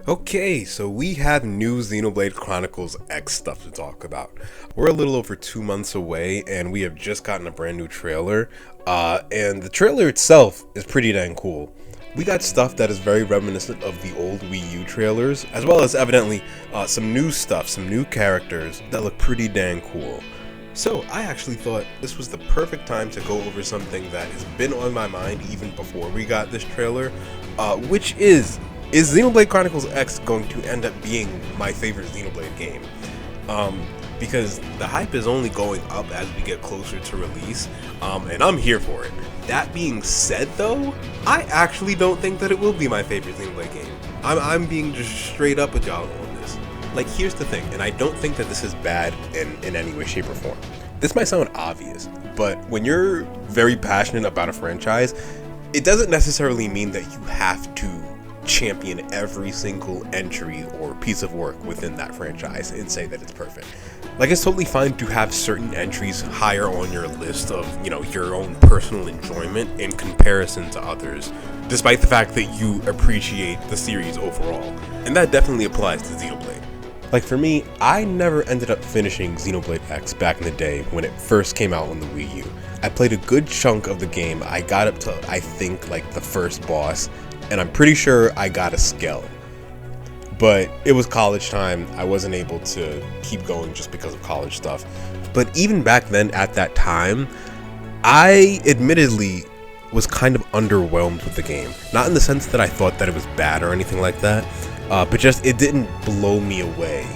Okay, so we have new Xenoblade Chronicles X stuff to talk about. We're a little over 2 months away, and we have just gotten a brand new trailer. And the trailer itself is pretty dang cool. We got stuff that is very reminiscent of the old Wii U trailers, as well as evidently some new stuff, some new characters that look pretty dang cool. So I actually thought this was the perfect time to go over something that has been on my mind even before we got this trailer, which is Xenoblade Chronicles X going to end up being my favorite Xenoblade game? Because the hype is only going up as we get closer to release, and I'm here for it. That being said, though, I actually don't think that it will be my favorite Xenoblade game. I'm being just straight up with y'all on this. Like, here's the thing, and I don't think that this is bad in any way, shape, or form. This might sound obvious, but when you're very passionate about a franchise, it doesn't necessarily mean that you have to champion every single entry or piece of work within that franchise and say that it's perfect. Like, it's totally fine to have certain entries higher on your list of, your own personal enjoyment in comparison to others, despite the fact that you appreciate the series overall. And that definitely applies to Xenoblade. Like, for me, I never ended up finishing Xenoblade X back in the day when it first came out on the Wii U. I played a good chunk of the game. I got up to, I think, like the first boss, and I'm pretty sure I got a Skell. But it was college time. I wasn't able to keep going just because of college stuff. But even back then, at that time, I admittedly was kind of underwhelmed with the game. Not in the sense that I thought that it was bad or anything like that, but just it didn't blow me away.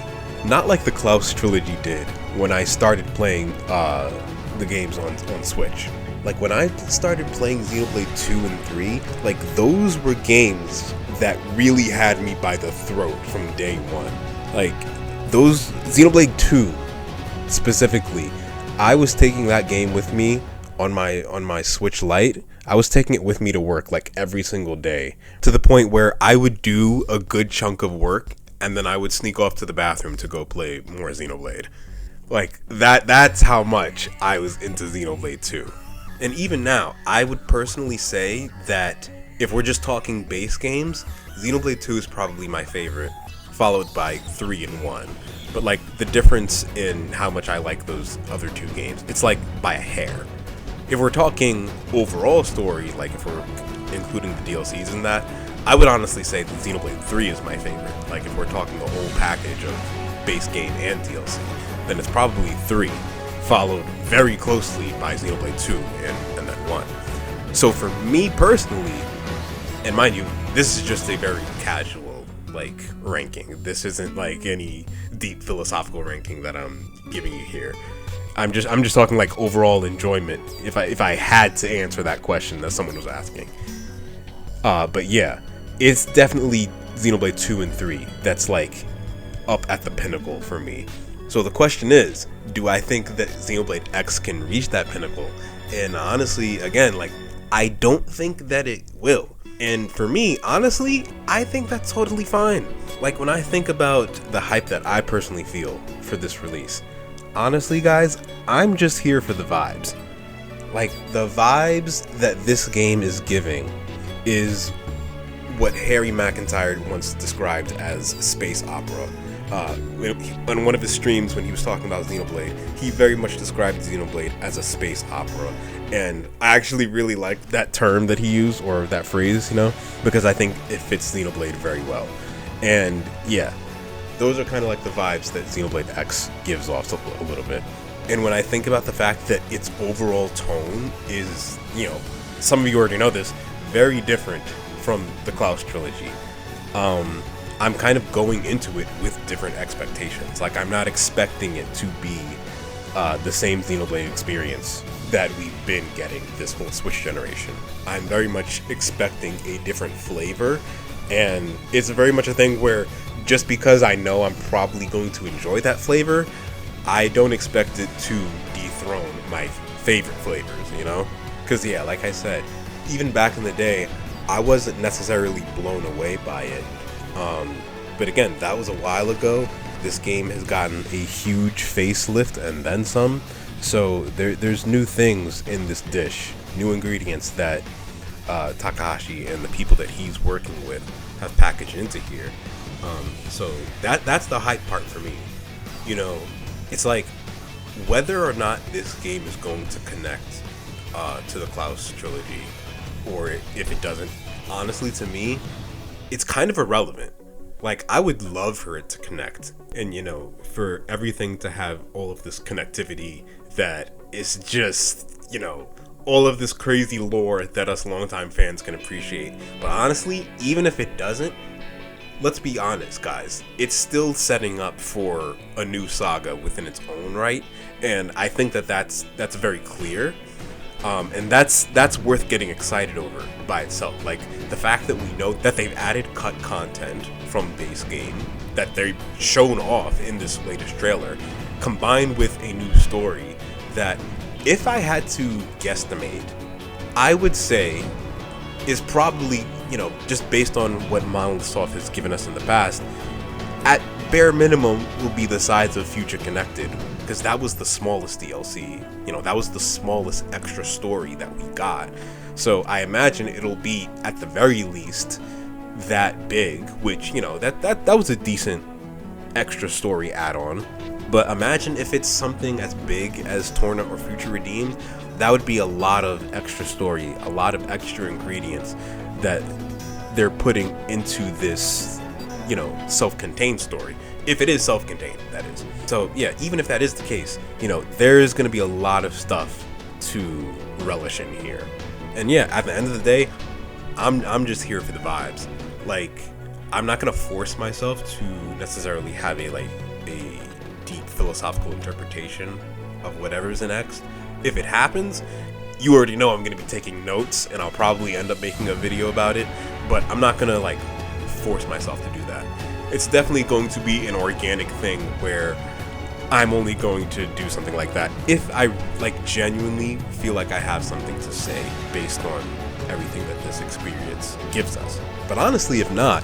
Not like the Klaus trilogy did when I started playing the games on Switch. Like, when I started playing Xenoblade 2 and 3, like, those were games that really had me by the throat from day one. Like, those Xenoblade 2 specifically, I was taking that game with me on my Switch Lite. I was taking it with me to work like every single day, to the point where I would do a good chunk of work and then I would sneak off to the bathroom to go play more Xenoblade. Like, that's how much I was into Xenoblade 2. And even now, I would personally say that if we're just talking base games, Xenoblade 2 is probably my favorite, followed by 3 and 1. But, like, the difference in how much I like those other two games, it's like by a hair. If we're talking overall story, like if we're including the DLCs in that, I would honestly say that Xenoblade 3 is my favorite. Like, if we're talking the whole package of base game and DLC, then it's probably 3. Followed very closely by Xenoblade 2 and then 1. So for me personally, and mind you, this is just a very casual, like, ranking. This isn't like any deep philosophical ranking that I'm giving you here. I'm just talking like overall enjoyment, if I had to answer that question that someone was asking. But yeah, it's definitely Xenoblade 2 and 3 that's like up at the pinnacle for me. So the question is, do I think that Xenoblade X can reach that pinnacle? And honestly, again, like, I don't think that it will. And for me, honestly, I think that's totally fine. Like, when I think about the hype that I personally feel for this release, honestly, guys, I'm just here for the vibes. Like, the vibes that this game is giving is what Harry McIntyre once described as space opera. On one of his streams when he was talking about Xenoblade, he very much described Xenoblade as a space opera, and I actually really liked that term that he used, or that phrase, because I think it fits Xenoblade very well. And yeah, those are kind of like the vibes that Xenoblade X gives off a little bit. And when I think about the fact that its overall tone is, some of you already know this, very different from the Klaus trilogy, I'm kind of going into it with different expectations. Like, I'm not expecting it to be the same Xenoblade experience that we've been getting this whole Switch generation. I'm very much expecting a different flavor, and it's very much a thing where just because I know I'm probably going to enjoy that flavor, I don't expect it to dethrone my favorite flavors, Because yeah, like I said, even back in the day, I wasn't necessarily blown away by it. But again, that was a while ago. This game has gotten a huge facelift and then some. So there's new things in this dish, new ingredients that Takahashi and the people that he's working with have packaged into here. So that's the hype part for me. You know, it's like whether or not this game is going to connect to the Klaus trilogy, or if it doesn't. Honestly, to me, it's kind of irrelevant. Like, I would love for it to connect, and you know, for everything to have all of this connectivity that is just, you know, all of this crazy lore that us longtime fans can appreciate. But honestly, even if it doesn't, let's be honest, guys, it's still setting up for a new saga within its own right, and I think that that's very clear. And that's worth getting excited over by itself. Like, the fact that we know that they've added cut content from base game that they've shown off in this latest trailer, combined with a new story that, if I had to guesstimate, I would say is probably, you know, just based on what Monolith Soft has given us in the past, at bare minimum will be the size of Future Connected, because that was the smallest DLC, you know, that was the smallest extra story that we got. So I imagine it'll be, at the very least, that big, which, you know, that was a decent extra story add-on. But imagine if it's something as big as Torna or Future Redeemed, that would be a lot of extra story, a lot of extra ingredients that they're putting into this, you know, self-contained story. If it is self-contained, that is. So yeah, even if that is the case, you know, there is going to be a lot of stuff to relish in here. And yeah, at the end of the day, I'm just here for the vibes. Like, I'm not going to force myself to necessarily have a deep philosophical interpretation of whatever's in X. If it happens, you already know I'm going to be taking notes, and I'll probably end up making a video about it, but I'm not going to like force myself to do that. It's definitely going to be an organic thing where I'm only going to do something like that if I like genuinely feel like I have something to say based on everything that this experience gives us. But honestly, if not,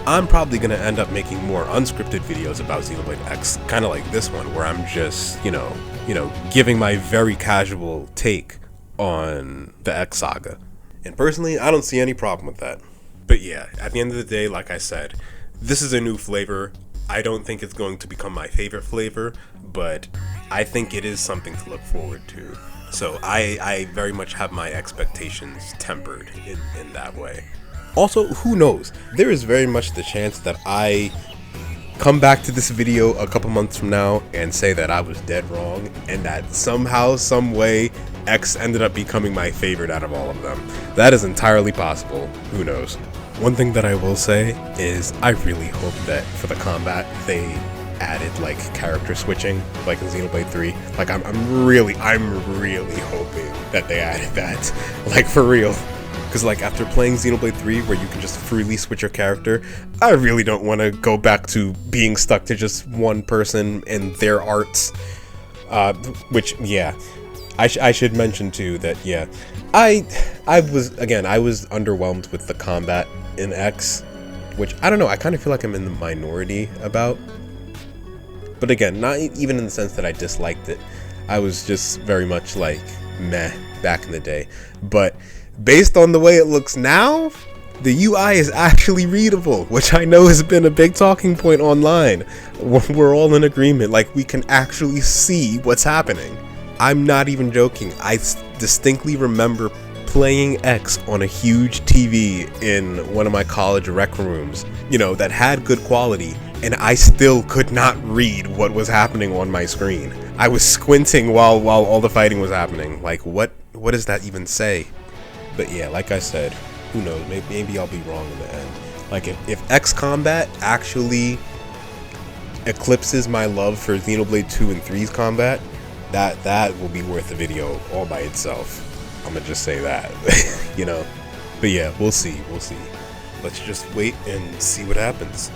I'm probably going to end up making more unscripted videos about Xenoblade X, kind of like this one, where I'm just, you know, giving my very casual take on the X saga. And personally, I don't see any problem with that. But yeah, at the end of the day, like I said, this is a new flavor. I don't think it's going to become my favorite flavor, but I think it is something to look forward to. So I very much have my expectations tempered in that way. Also, who knows? There is very much the chance that I come back to this video a couple months from now and say that I was dead wrong, and that somehow, some way, X ended up becoming my favorite out of all of them. That is entirely possible. Who knows? One thing that I will say is I really hope that for the combat they added like character switching like in Xenoblade 3. Like I'm really hoping that they added that. Like, for real. Because like after playing Xenoblade 3 where you can just freely switch your character, I really don't want to go back to being stuck to just one person and their arts. Which, yeah. I should mention too that, yeah, I was underwhelmed with the combat in X, which I don't know, I kind of feel like I'm in the minority about. But again, not even in the sense that I disliked it. I was just very much like meh back in the day. But based on the way it looks now, the UI is actually readable, which I know has been a big talking point online. We're all in agreement, like we can actually see what's happening. I'm not even joking. I distinctly remember playing X on a huge TV in one of my college rec rooms, you know, that had good quality, and I still could not read what was happening on my screen. I was squinting while all the fighting was happening. Like, what does that even say? But yeah, like I said, who knows, maybe I'll be wrong in the end. Like, if X combat actually eclipses my love for Xenoblade 2 and 3's combat, that will be worth a video all by itself. I'm gonna just say that, you know. But yeah, we'll see. Let's just wait and see what happens.